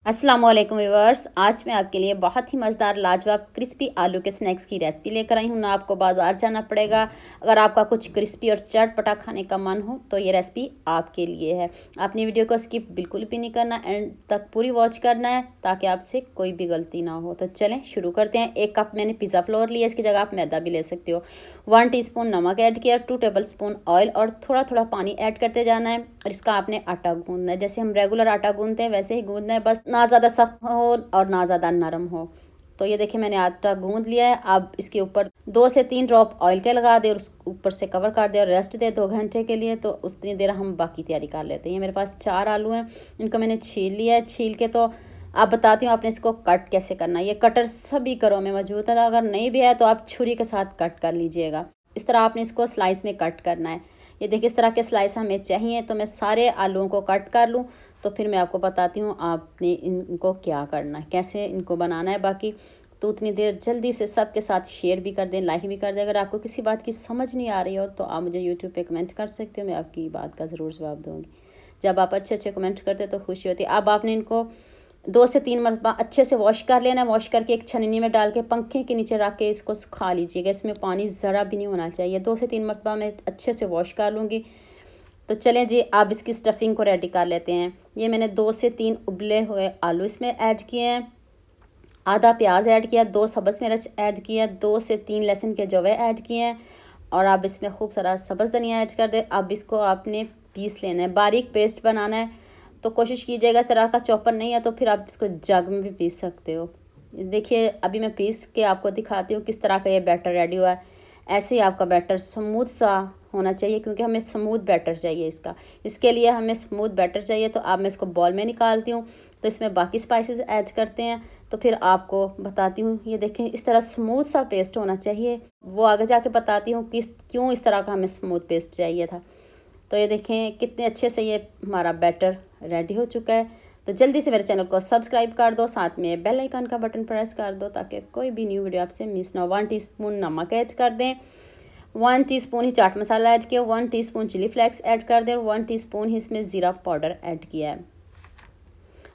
अस्सलाम वालेकुम व्यूअर्स। आज मैं आपके लिए बहुत ही मज़ेदार लाजवाब क्रिस्पी आलू के स्नैक्स की रेसिपी लेकर आई हूँ। ना आपको बाज़ार जाना पड़ेगा। अगर आपका कुछ क्रिस्पी और चटपटा खाने का मन हो तो ये रेसिपी आपके लिए है। आपने वीडियो को स्किप बिल्कुल भी नहीं करना, एंड तक पूरी वॉच करना है ताकि आपसे कोई भी गलती ना हो। तो चलें शुरू करते हैं। 1 कप मैंने पिज़्ज़ा फ्लोर लिया, इसकी जगह आप मैदा भी ले सकते हो। 1 टीस्पून नमक ऐड किया, 2 टेबलस्पून ऑयल और थोड़ा थोड़ा पानी ऐड करते जाना है। और इसका आपने आटा गूंदना है, जैसे हम रेगुलर आटा गूंदते हैं वैसे ही गूंदना है, बस ना ज़्यादा सख्त हो और ना ज़्यादा नरम हो। तो ये देखिए मैंने आटा गूंद लिया है। अब इसके ऊपर 2 से 3 ड्रॉप ऑयल के लगा दे और उस ऊपर से कवर कर दे और रेस्ट दे 2 घंटे के लिए। तो उतनी देर हम बाकी तैयारी कर लेते हैं। मेरे पास 4 आलू हैं, इनको मैंने छील लिया है। छील के तो आप बताती हूँ आपने इसको कट कैसे करना है। ये कटर सभी घरों में मौजूद है, अगर नहीं भी है तो आप छुरी के साथ कट कर लीजिएगा। इस तरह आपने इसको स्लाइस में कट करना है। ये देखिए इस तरह के स्लाइस हमें चाहिए। तो मैं सारे आलूओं को कट कर लूँ तो फिर मैं आपको बताती हूँ आपने इनको क्या करना है, कैसे इनको बनाना है। बाकी तो उतनी देर जल्दी से सबके साथ शेयर भी कर दें, लाइक भी कर दें। अगर आपको किसी बात की समझ नहीं आ रही हो तो आप मुझे यूट्यूब पे कमेंट कर सकते हो, मैं आपकी बात का ज़रूर जवाब दूँगी। जब आप अच्छे अच्छे कमेंट करते तो खुशी होती है। अब आपने इनको 2 से 3 मरतबा अच्छे से वॉश कर लेना है। वॉश करके एक छन्नी में डाल के पंखे के नीचे रख के इसको सुखा लीजिएगा। इसमें पानी ज़रा भी नहीं होना चाहिए। 2 से 3 मरतबा मैं अच्छे से वॉश कर लूँगी। तो चलें जी, अब इसकी स्टफिंग को रेडी कर लेते हैं। ये मैंने 2 से 3 उबले हुए आलू इसमें ऐड किए हैं, आधा प्याज ऐड किया, 2 सब्ज़ मिर्च ऐड किया, 2 से 3 लहसुन के जवे ऐड किए हैं और अब इसमें खूब सारा सब्ज़ धनिया ऐड कर दें। अब इसको आपने पीस लेना है, बारीक पेस्ट बनाना है। तो कोशिश कीजिएगा, इस तरह का चॉपर नहीं है तो फिर आप इसको जग में भी पीस सकते हो। इस देखिए अभी मैं पीस के आपको दिखाती हूँ किस तरह का ये बैटर रेडी हुआ है। ऐसे ही आपका बैटर स्मूथ सा होना चाहिए, क्योंकि हमें स्मूथ बैटर चाहिए इसका। इसके लिए हमें स्मूथ बैटर चाहिए। तो अब मैं इसको बॉल में निकालती हूँ, तो इसमें बाकी स्पाइसेस ऐड करते हैं। तो फिर आपको बताती हूँ। ये देखें इस तरह स्मूथ सा पेस्ट होना चाहिए, वो आगे जाके बताती हूँ किस क्यों इस तरह का हमें स्मूथ पेस्ट चाहिए था। तो ये देखें कितने अच्छे से ये हमारा बैटर रेडी हो चुका है। तो जल्दी से मेरे चैनल को सब्सक्राइब कर दो, साथ में बेल आइकन का बटन प्रेस कर दो ताकि कोई भी न्यू वीडियो आपसे मिस ना हो। 1 टीस्पून नमक ऐड कर दें, 1 टीस्पून ही चाट मसाला ऐड किया, 1 टीस्पून चिली फ्लेक्स ऐड कर दें और 1 टीस्पून ही इसमें ज़ीरा पाउडर ऐड किया है।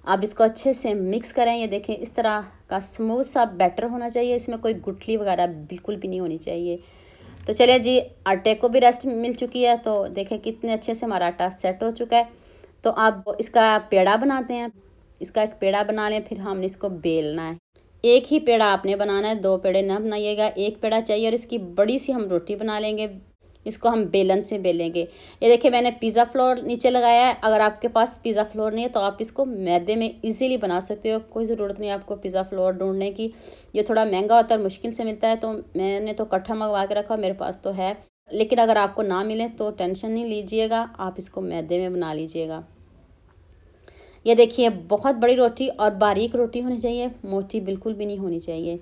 अब इसको अच्छे से मिक्स करें। ये देखें इस तरह का स्मूथ सा बैटर होना चाहिए, इसमें कोई गुठली वगैरह बिल्कुल भी नहीं होनी चाहिए। तो चलिए जी, आटे को भी रेस्ट मिल चुकी है। तो देखें कितने अच्छे से हमारा आटा सेट हो चुका है। तो अब इसका पेड़ा बनाते हैं। इसका एक पेड़ा बना लें, फिर हमने इसको बेलना है। एक ही पेड़ा आपने बनाना है, 2 पेड़े ना बनाइएगा। एक पेड़ा चाहिए और इसकी बड़ी सी हम रोटी बना लेंगे। इसको हम बेलन से बेलेंगे। ये देखिए मैंने पिज़्ज़ा फ्लोर नीचे लगाया है। अगर आपके पास पिज़्ज़ा फ्लोर नहीं है तो आप इसको मैदे में इजीली बना सकते हो, कोई ज़रूरत नहीं है आपको पिज़्ज़ा फ्लोर ढूंढने की। ये थोड़ा महंगा होता है और मुश्किल से मिलता है, तो मैंने तो कट्ठा मंगवा के रखा, मेरे पास तो है। लेकिन अगर आपको ना मिले तो टेंशन नहीं लीजिएगा, आप इसको मैदे में बना लीजिएगा। ये देखिए बहुत बड़ी रोटी और बारीक रोटी होनी चाहिए, मोटी बिल्कुल भी नहीं होनी चाहिए।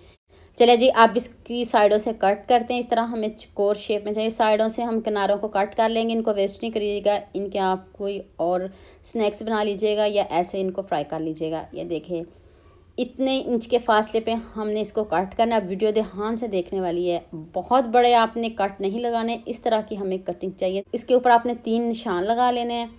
चलिए जी, आप इसकी साइडों से कट करते हैं। इस तरह हमें चकोर शेप में चाहिए। साइडों से हम किनारों को कट कर लेंगे। इनको वेस्ट नहीं करिएगा, इनके आप कोई और स्नैक्स बना लीजिएगा या ऐसे इनको फ्राई कर लीजिएगा। ये देखिए इतने इंच के फासले पे हमने इसको कट करना है। वीडियो ध्यान से देखने वाली है, बहुत बड़े आपने कट नहीं लगाने, इस तरह की हमें कटिंग चाहिए। इसके ऊपर आपने 3 निशान लगा लेने हैं।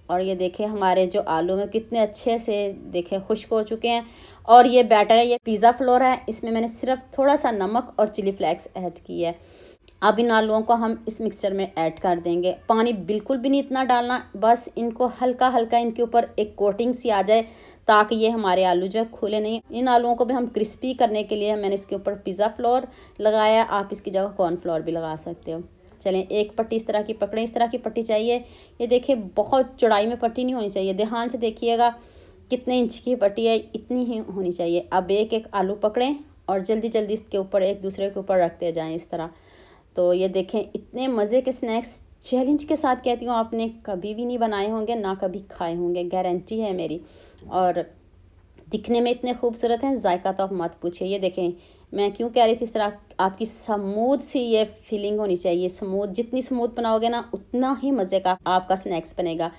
और ये देखें हमारे जो आलू में कितने अच्छे से देखें खुश्क हो चुके हैं। और ये बैटर है, ये पिज़्ज़ा फ्लोर है, इसमें मैंने सिर्फ थोड़ा सा नमक और चिली फ्लेक्स ऐड की है। अब इन आलूओं को हम इस मिक्सचर में ऐड कर देंगे। पानी बिल्कुल भी नहीं इतना डालना, बस इनको हल्का हल्का इनके ऊपर एक कोटिंग सी आ जाए ताकि ये हमारे आलू जो है खुले नहीं। इन आलूओं को भी हम क्रिस्पी करने के लिए मैंने इसके ऊपर पिज़्ज़ा फ्लोर लगाया, आप इसकी जगह कॉर्नफ्लोर भी लगा सकते हो। चलें एक पट्टी इस तरह की पकड़ें, इस तरह की पट्टी चाहिए। ये देखिए बहुत चौड़ाई में पट्टी नहीं होनी चाहिए, ध्यान से देखिएगा कितने इंच की पट्टी है, इतनी ही होनी चाहिए। अब एक एक आलू पकड़ें और जल्दी जल्दी इसके ऊपर एक दूसरे के ऊपर रखते जाएं इस तरह। तो ये देखें इतने मज़े के स्नैक्स, चैलेंज के साथ कहती हूँ, आपने कभी भी नहीं बनाए होंगे ना कभी खाए होंगे, गारंटी है मेरी। और दिखने में इतने खूबसूरत हैं, जायका तो आप मत पूछिए। ये देखें मैं क्यों कह रही थी इस तरह आपकी स्मूथ सी ये फीलिंग होनी चाहिए। स्मूथ, जितनी स्मूथ बनाओगे ना उतना ही मज़े का आपका स्नैक्स बनेगा,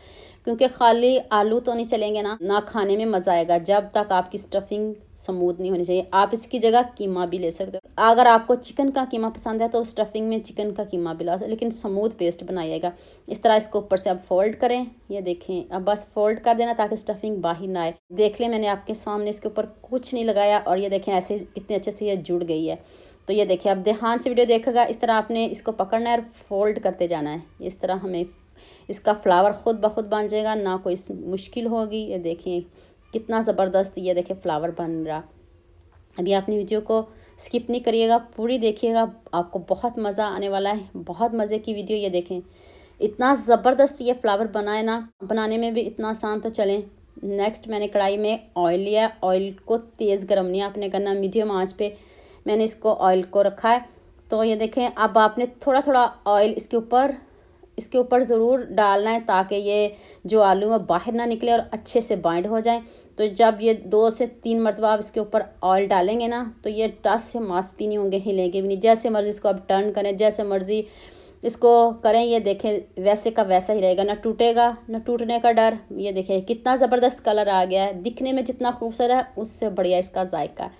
क्योंकि खाली आलू तो नहीं चलेंगे ना खाने में मज़ा आएगा जब तक आपकी स्टफिंग स्मूथ नहीं होनी चाहिए। आप इसकी जगह कीमा भी ले सकते हो। अगर आपको चिकन का कीमा पसंद है तो स्टफिंग में चिकन का कीमा भी ला, लेकिन स्मूथ पेस्ट बनाइएगा। इस तरह इसको ऊपर से अब फोल्ड करें, ये देखें, अब बस फोल्ड कर देना ताकि स्टफिंग बाहर ना आए। देख लें मैंने आपके सामने इसके ऊपर कुछ नहीं लगाया और ये देखें ऐसे कितने अच्छे से ये जुड़ गई है। तो ये देखिए, अब ध्यान से वीडियो देखेगा, इस तरह आपने इसको पकड़ना है और फोल्ड करते जाना है। इस तरह हमें इसका फ्लावर खुद ब खुद बन जाएगा, ना कोई मुश्किल होगी। ये देखिए कितना ज़बरदस्त ये देखिए फ्लावर बन रहा। अभी आपने वीडियो को स्किप नहीं करिएगा, पूरी देखिएगा, आपको बहुत मज़ा आने वाला है, बहुत मज़े की वीडियो। ये देखें इतना ज़बरदस्त ये फ्लावर बनाए ना, बनाने में भी इतना आसान। तो चलें नेक्स्ट, मैंने कढ़ाई में ऑयल लिया। ऑयल को तेज़ गर्म नहीं आपने करना, मीडियम आंच पे मैंने इसको ऑयल को रखा है। तो ये देखें, अब आपने थोड़ा थोड़ा ऑयल इसके ऊपर ज़रूर डालना है ताकि ये जो आलू है बाहर ना निकले और अच्छे से बाइंड हो जाए। तो जब ये 2 से 3 मरतबा आप इसके ऊपर ऑयल डालेंगे ना, तो ये टस से मांस भी नहीं होंगे, हिलेंगे भी नहीं। जैसे मर्ज़ी इसको आप टर्न करें, जैसे मर्ज़ी इसको करें, ये देखें वैसे का वैसा ही रहेगा, ना टूटेगा ना टूटने का डर। ये देखें कितना ज़बरदस्त कलर आ गया है, दिखने में जितना खूबसूरत है उससे बढ़िया इसका जायका।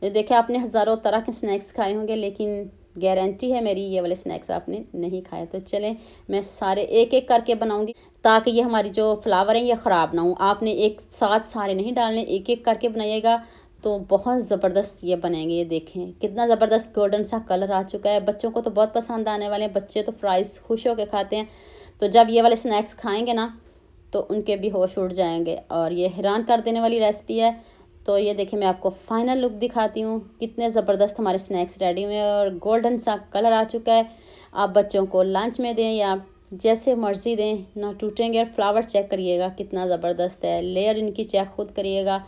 ये देखें, आपने हज़ारों तरह के स्नैक्स खाए होंगे, लेकिन गारंटी है मेरी ये वाले स्नैक्स आपने नहीं खाए। तो चलें मैं सारे एक एक करके बनाऊंगी ताकि ये हमारी जो फ्लावर हैं ये ख़राब ना हो। आपने एक साथ सारे नहीं डालने, एक एक करके बनाइएगा तो बहुत ज़बरदस्त ये बनेंगे। ये देखें कितना ज़बरदस्त गोल्डन सा कलर आ चुका है। बच्चों को तो बहुत पसंद आने वाले हैं, बच्चे तो फ्राइज़ खुश होकर खाते हैं। तो जब ये वाले स्नैक्स खाएँगे ना तो उनके भी होश उड़ जाएंगे और ये हैरान कर देने वाली रेसिपी है। तो ये देखिए मैं आपको फाइनल लुक दिखाती हूँ, कितने ज़बरदस्त हमारे स्नैक्स रेडी हुए हैं और गोल्डन सा कलर आ चुका है। आप बच्चों को लंच में दें या जैसे मर्ज़ी दें, ना टूटेंगे। और फ्लावर चेक करिएगा कितना ज़बरदस्त है, लेयर इनकी चेक खुद करिएगा।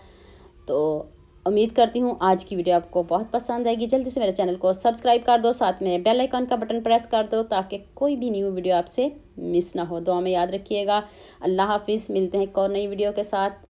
तो उम्मीद करती हूँ आज की वीडियो आपको बहुत पसंद आएगी। जल्दी से मेरे चैनल को सब्सक्राइब कर दो, साथ में बेल आइकन का बटन प्रेस कर दो ताकि कोई भी न्यू वीडियो आपसे मिस ना हो। दुआ में याद रखिएगा। अल्लाह हाफिज़, मिलते हैं एक और नई वीडियो के साथ।